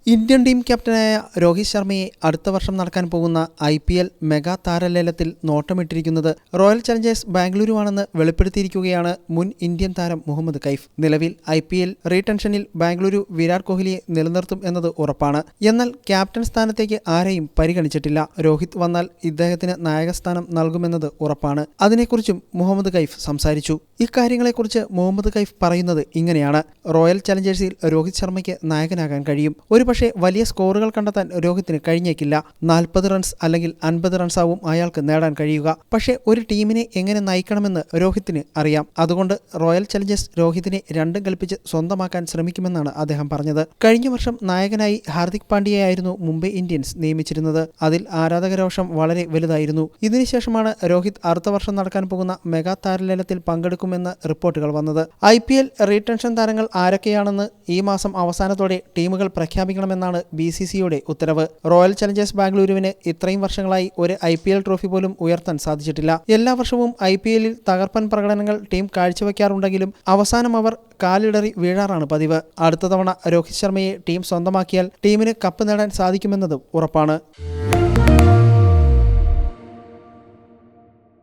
Indian team ക്യാപ്റ്റനായ Rohit ശർമ്മയെ അടുത്ത വർഷം നടക്കാൻ പോകുന്ന IPL മെഗാ താരലേലത്തിൽ നോട്ടമിട്ടിരിക്കുന്നത് റോയൽ ചലഞ്ചേഴ്സ് ബാംഗ്ലൂരുവാണെന്ന് വെളിപ്പെടുത്തിയിരിക്കുകയാണ് മുൻ ഇന്ത്യൻ താരം മുഹമ്മദ് കൈഫ്. നിലവിൽ IPL റീടെൻഷനിൽ ബാംഗ്ലൂരു വിരാട് കോഹ്ലിയെ നിലനിർത്തും എന്നത് ഉറപ്പാണ്. എന്നാൽ ക്യാപ്റ്റൻ സ്ഥാനത്തേക്ക് ആരെയും പരിഗണിച്ചിട്ടില്ല. രോഹിത് വന്നാൽ ഇദ്ദേഹത്തിന് നായകസ്ഥാനം നൽകുമെന്നത് ഉറപ്പാണ്. അതിനെക്കുറിച്ചും മുഹമ്മദ് കൈഫ് സംസാരിച്ചു. ഇക്കാര്യങ്ങളെക്കുറിച്ച് മുഹമ്മദ് കൈഫ് പറയുന്നത് ഇങ്ങനെയാണ്: റോയൽ ചലഞ്ചേഴ്സിൽ രോഹിത് ശർമ്മയ്ക്ക് നായകനാകാൻ കഴിയും. പക്ഷേ വലിയ സ്കോറുകൾ കണ്ടെത്താൻ രോഹിത്തിന് കഴിഞ്ഞേക്കില്ല. 40 റൺസ് അല്ലെങ്കിൽ 50 റൺസാവും അയാൾക്ക് നേടാൻ കഴിയുക. പക്ഷേ ഒരു ടീമിനെ എങ്ങനെ നയിക്കണമെന്ന് രോഹിത്തിന് അറിയാം. അതുകൊണ്ട് റോയൽ ചലഞ്ചേഴ്സ് രോഹിതിനെ രണ്ടും കൽപ്പിച്ച് സ്വന്തമാക്കാൻ ശ്രമിക്കുമെന്നാണ് അദ്ദേഹം പറഞ്ഞത്. കഴിഞ്ഞ വർഷം നായകനായി ഹാർദിക് പാണ്ഡ്യയായിരുന്നു മുംബൈ ഇന്ത്യൻസ് നിയമിച്ചിരുന്നത്. അതിൽ ആരാധകരോഷം വളരെ വലുതായിരുന്നു. ഇതിനുശേഷമാണ് രോഹിത് അടുത്ത വർഷം നടക്കാൻ പോകുന്ന മെഗാ താരലേലത്തിൽ പങ്കെടുക്കുമെന്ന് റിപ്പോർട്ടുകൾ വന്നത്. IPL റീടെൻഷൻ താരങ്ങൾ ആരൊക്കെയാണെന്ന് ഈ മാസം അവസാനത്തോടെ ടീമുകൾ പ്രഖ്യാപിക്കണമെന്നാണ് BCCയുടെ ഉത്തരവ്. റോയൽ ചലഞ്ചേഴ്സ് ബാംഗ്ലൂരുവിന് ഇത്രയും വർഷങ്ങളായി ഒരു IPL ട്രോഫി പോലും ഉയർത്താൻ സാധിച്ചിട്ടില്ല. എല്ലാ വർഷവും IPLൽ തകർപ്പൻ പ്രകടനങ്ങൾ ടീം കാഴ്ചവെക്കാറുണ്ടെങ്കിലും അവസാനം അവർ കാലിടറി വീഴാറാണ് പതിവ്. അടുത്ത തവണ രോഹിത് ശർമ്മയെ ടീം സ്വന്തമാക്കിയാൽ ടീമിന് കപ്പ് നേടാൻ സാധിക്കുമെന്നതും ഉറപ്പാണ്.